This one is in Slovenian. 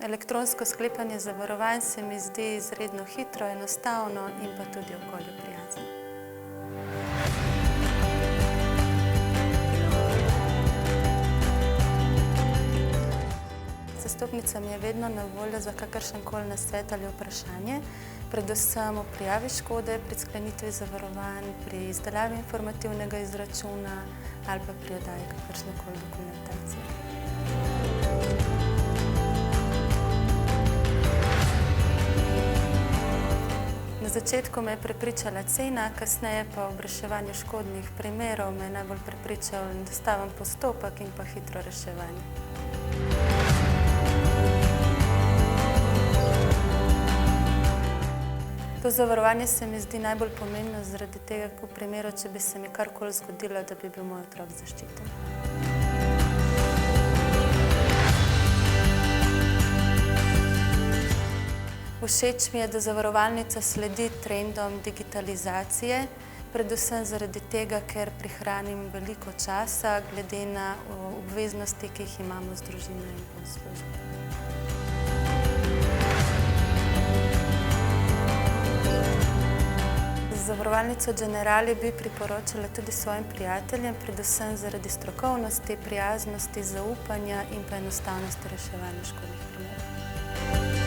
Elektronsko sklepanje zavarovanj se mi zdi izredno hitro, enostavno in pa tudi okolju prijazno. Zastopnica mi je vedno na voljo za kakršenkoli nasvet ali vprašanje, predvsem o prijavi škode pri sklenitvi zavarovanj, pri izdelavi informativnega izračuna ali pa pri oddaji kakršnekoli dokumentacije. Na začetku me je prepričala cena, kasneje pa ob reševanju škodnih primerov me je najbolj prepričal enostaven postopek in pa hitro reševanje. To zavarovanje se mi zdi najbolj pomembno zaradi tega, v primeru, če bi se mi karkoli zgodilo, da bi bil moj otrok zaščiten. Všeč mi je, da zavarovalnica sledi trendom digitalizacije, predvsem zaradi tega, ker prihranim veliko časa glede na obveznosti, ki jih imamo z družino in v službi. Zavarovalnico Generali bi priporočala tudi svojim prijateljem, predvsem zaradi strokovnosti, prijaznosti, zaupanja in pa enostavnosti reševanja škodnih primerov.